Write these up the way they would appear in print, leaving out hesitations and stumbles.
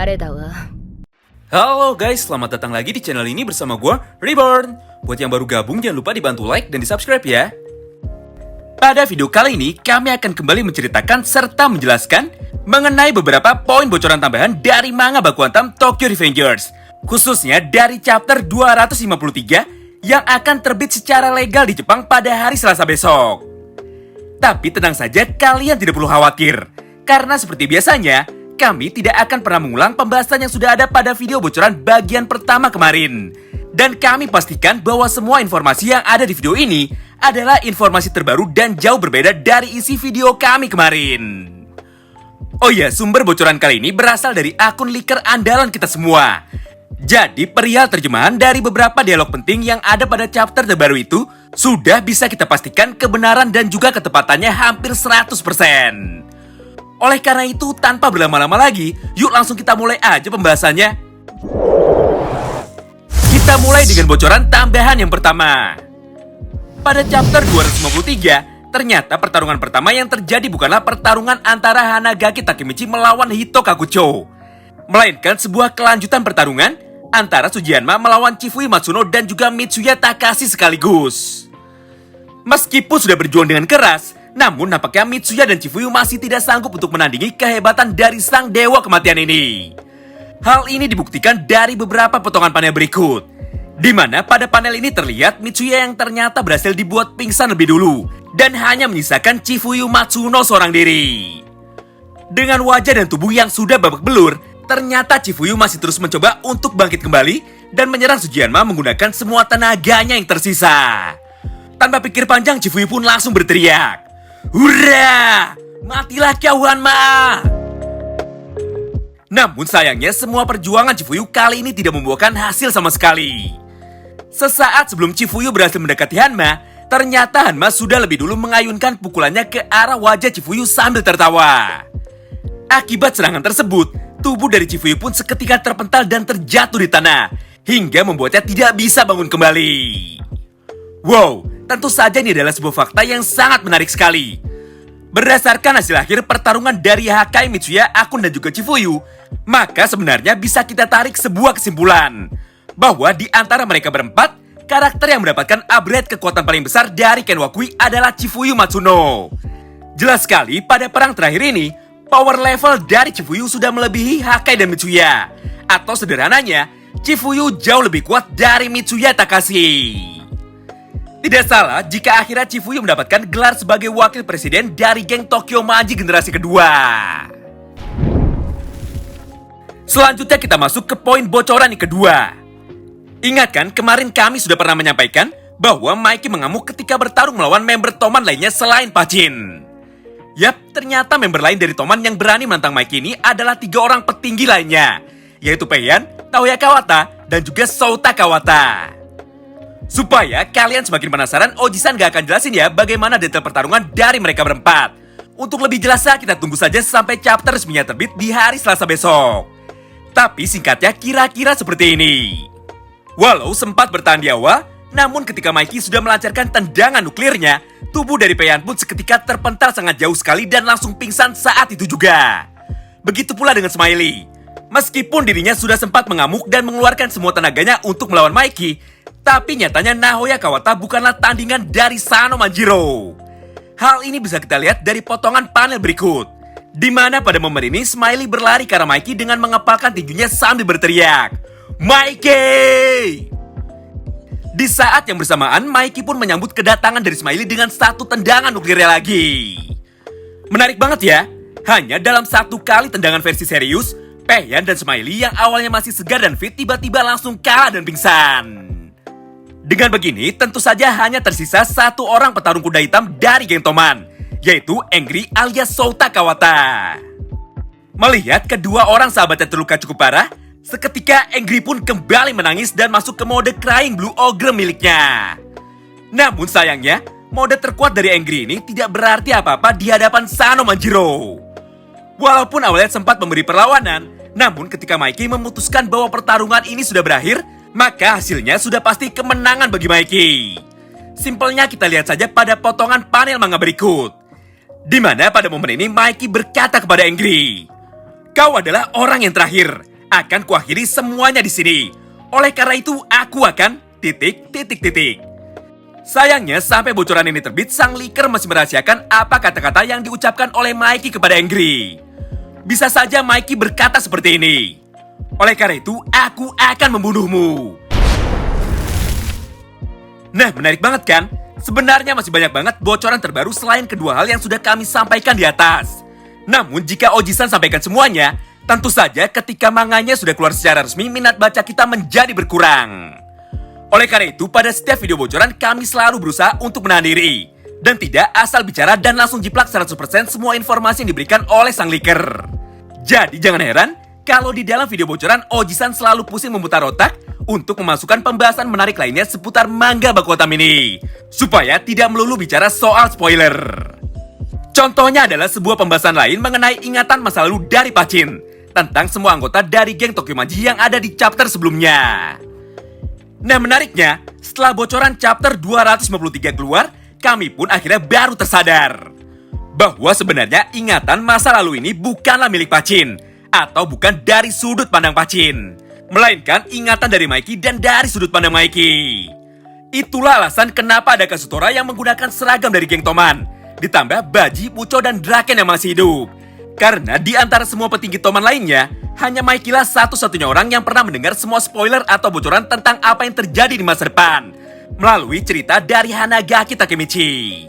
れだわ。 Halo guys, selamat datang lagi di channel ini bersama gue, Reborn. Buat yang baru gabung, jangan lupa dibantu like dan di-subscribe ya. Pada video kali ini, kami akan kembali menceritakan serta menjelaskan mengenai beberapa poin bocoran tambahan dari manga Baku Hantam Tokyo Revengers. Khususnya dari chapter 253 yang akan terbit secara legal di Jepang pada hari Selasa besok. Tapi tenang saja, kalian tidak perlu khawatir. Karena seperti biasanya, kami tidak akan pernah mengulang pembahasan yang sudah ada pada video bocoran bagian pertama kemarin. Dan kami pastikan bahwa semua informasi yang ada di video ini adalah informasi terbaru dan jauh berbeda dari isi video kami kemarin. Oh iya, sumber bocoran kali ini berasal dari akun leaker andalan kita semua. Jadi perihal terjemahan dari beberapa dialog penting yang ada pada chapter terbaru itu sudah bisa kita pastikan kebenaran dan juga ketepatannya hampir 100%. Oleh karena itu, tanpa berlama-lama lagi, yuk langsung kita mulai aja pembahasannya. Kita mulai dengan bocoran tambahan yang pertama. Pada chapter 253, ternyata pertarungan pertama yang terjadi bukanlah pertarungan antara Hanagaki Takemichi melawan Hito Kakucho, melainkan sebuah kelanjutan pertarungan antara Sujianma melawan Chifuyu Matsuno dan juga Mitsuya Takashi sekaligus. Meskipun sudah berjuang dengan keras, namun nampaknya Mitsuya dan Chifuyu masih tidak sanggup untuk menandingi kehebatan dari sang dewa kematian ini. Hal ini dibuktikan dari beberapa potongan panel berikut, di mana pada panel ini terlihat Mitsuya yang ternyata berhasil dibuat pingsan lebih dulu dan hanya menyisakan Chifuyu Matsuno seorang diri. Dengan wajah dan tubuh yang sudah babak belur, ternyata Chifuyu masih terus mencoba untuk bangkit kembali dan menyerang Sujianma menggunakan semua tenaganya yang tersisa. Tanpa pikir panjang, Chifuyu pun langsung berteriak, "Hurra! Matilah kau Hanma!" Namun sayangnya semua perjuangan Chifuyu kali ini tidak membuahkan hasil sama sekali. Sesaat sebelum Chifuyu berhasil mendekati Hanma, ternyata Hanma sudah lebih dulu mengayunkan pukulannya ke arah wajah Chifuyu sambil tertawa. Akibat serangan tersebut, tubuh dari Chifuyu pun seketika terpental dan terjatuh di tanah, hingga membuatnya tidak bisa bangun kembali. Wow, tentu saja ini adalah sebuah fakta yang sangat menarik sekali. Berdasarkan hasil akhir pertarungan dari Hakai, Mitsuya, Akun, dan juga Chifuyu, maka sebenarnya bisa kita tarik sebuah kesimpulan bahwa di antara mereka berempat, karakter yang mendapatkan upgrade kekuatan paling besar dari Ken Wakui adalah Chifuyu Matsuno. Jelas sekali pada perang terakhir ini, power level dari Chifuyu sudah melebihi Hakai dan Mitsuya. Atau sederhananya, Chifuyu jauh lebih kuat dari Mitsuya Takashi. Tidak salah jika akhirnya Chifuyu mendapatkan gelar sebagai wakil presiden dari geng Tokyo Maji generasi kedua. Selanjutnya kita masuk ke poin bocoran yang kedua. Ingat kan kemarin kami sudah pernah menyampaikan bahwa Mikey mengamuk ketika bertarung melawan member Toman lainnya selain Pachin. Yap, ternyata member lain dari Toman yang berani menantang Mikey ini adalah 3 orang petinggi lainnya, yaitu Peian, Taoya Kawata, dan juga Souta Kawata. Supaya kalian semakin penasaran, Oji-san gak akan jelasin ya bagaimana detail pertarungan dari mereka berempat. Untuk lebih jelasnya kita tunggu saja sampai chapter resminya terbit di hari Selasa besok. Tapi singkatnya kira-kira seperti ini. Walau sempat bertahan di awal, namun ketika Mikey sudah melancarkan tendangan nuklirnya, tubuh dari Peian pun seketika terpental sangat jauh sekali dan langsung pingsan saat itu juga. Begitu pula dengan Smiley. Meskipun dirinya sudah sempat mengamuk dan mengeluarkan semua tenaganya untuk melawan Mikey, tapi nyatanya Nahoya Kawata bukanlah tandingan dari Sano Manjiro. Hal ini bisa kita lihat dari potongan panel berikut, di mana pada momen ini Smiley berlari ke arah Mikey dengan mengepalkan tinjunya sambil berteriak, "Mikey!" Di saat yang bersamaan, Mikey pun menyambut kedatangan dari Smiley dengan satu tendangan nuklirnya lagi. Menarik banget ya, hanya dalam satu kali tendangan versi serius, Peian dan Smiley yang awalnya masih segar dan fit tiba-tiba langsung kalah dan pingsan. Dengan begini, tentu saja hanya tersisa satu orang petarung kuda hitam dari geng Toman, yaitu Angry alias Souta Kawata. Melihat kedua orang sahabatnya terluka cukup parah, seketika Angry pun kembali menangis dan masuk ke mode Crying Blue Ogre miliknya. Namun sayangnya, mode terkuat dari Angry ini tidak berarti apa-apa di hadapan Sano Manjiro. Walaupun awalnya sempat memberi perlawanan, namun ketika Mikey memutuskan bahwa pertarungan ini sudah berakhir, maka hasilnya sudah pasti kemenangan bagi Mikey. Simpelnya kita lihat saja pada potongan panel manga berikut, di mana pada momen ini Mikey berkata kepada Angry, "Kau adalah orang yang terakhir. Akan kuakhiri semuanya di sini. Oleh karena itu, aku akan ... Sayangnya, sampai bocoran ini terbit, sang leaker masih merahasiakan apa kata-kata yang diucapkan oleh Mikey kepada Angry. Bisa saja Mikey berkata seperti ini. Oleh karena itu, aku akan membunuhmu. Nah, menarik banget kan? Sebenarnya masih banyak banget bocoran terbaru selain kedua hal yang sudah kami sampaikan di atas. Namun, jika Oji-san sampaikan semuanya, tentu saja ketika manganya sudah keluar secara resmi, minat baca kita menjadi berkurang. Oleh karena itu, pada setiap video bocoran, kami selalu berusaha untuk menahan diri. Dan tidak asal bicara dan langsung jiplak 100% semua informasi yang diberikan oleh sang leaker. Jadi jangan heran, kalau di dalam video bocoran, Oji-san selalu pusing memutar otak untuk memasukkan pembahasan menarik lainnya seputar manga Baku Otam ini. Supaya tidak melulu bicara soal spoiler. Contohnya adalah sebuah pembahasan lain mengenai ingatan masa lalu dari Pachin. Tentang semua anggota dari geng Tokyo Manji yang ada di chapter sebelumnya. Nah, menariknya, setelah bocoran chapter 253 keluar, kami pun akhirnya baru tersadar bahwa sebenarnya ingatan masa lalu ini bukanlah milik Pachin, atau bukan dari sudut pandang Pachin, melainkan ingatan dari Mikey dan dari sudut pandang Mikey. Itulah alasan kenapa ada Kazutora yang menggunakan seragam dari geng Toman, ditambah Baji, Pucho, dan Draken yang masih hidup. Karena di antara semua petinggi Toman lainnya, hanya Mikey lah satu-satunya orang yang pernah mendengar semua spoiler atau bocoran tentang apa yang terjadi di masa depan melalui cerita dari Hanagaki Takemichi.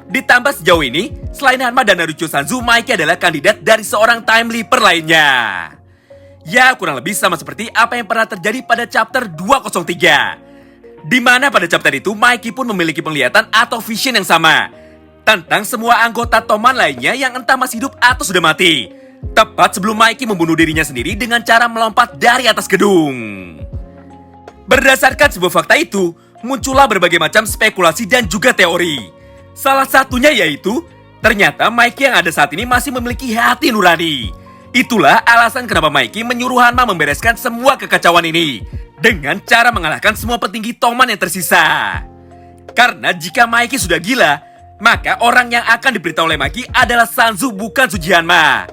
Ditambah sejauh ini, selain Hanma dan Naruto Sanzu, Mikey adalah kandidat dari seorang time leaper lainnya. Ya, kurang lebih sama seperti apa yang pernah terjadi pada chapter 203. Di mana pada chapter itu, Mikey pun memiliki penglihatan atau vision yang sama tentang semua anggota Toman lainnya yang entah masih hidup atau sudah mati. Tepat sebelum Mikey membunuh dirinya sendiri dengan cara melompat dari atas gedung. Berdasarkan sebuah fakta itu, muncullah berbagai macam spekulasi dan juga teori. Salah satunya yaitu, ternyata Mikey yang ada saat ini masih memiliki hati nurani. Itulah alasan kenapa Mikey menyuruh Hanma membereskan semua kekacauan ini dengan cara mengalahkan semua petinggi Toman yang tersisa. Karena jika Mikey sudah gila, maka orang yang akan diberitahu oleh Mikey adalah Sanzu, bukan Suji Hanma.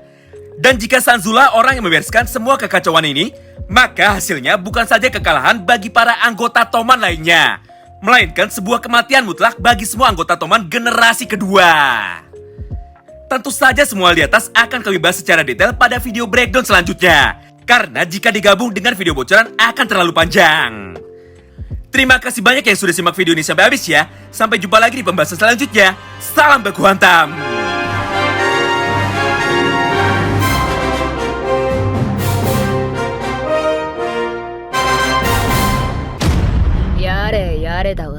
Dan jika Sanzulah orang yang membereskan semua kekacauan ini, maka hasilnya bukan saja kekalahan bagi para anggota Toman lainnya, melainkan sebuah kematian mutlak bagi semua anggota Toman generasi kedua. Tentu saja semua di atas akan kami bahas secara detail pada video breakdown selanjutnya, karena jika digabung dengan video bocoran akan terlalu panjang. Terima kasih banyak yang sudah simak video ini sampai habis ya. Sampai jumpa lagi di pembahasan selanjutnya. Salam baku hantam. やれやれだわ。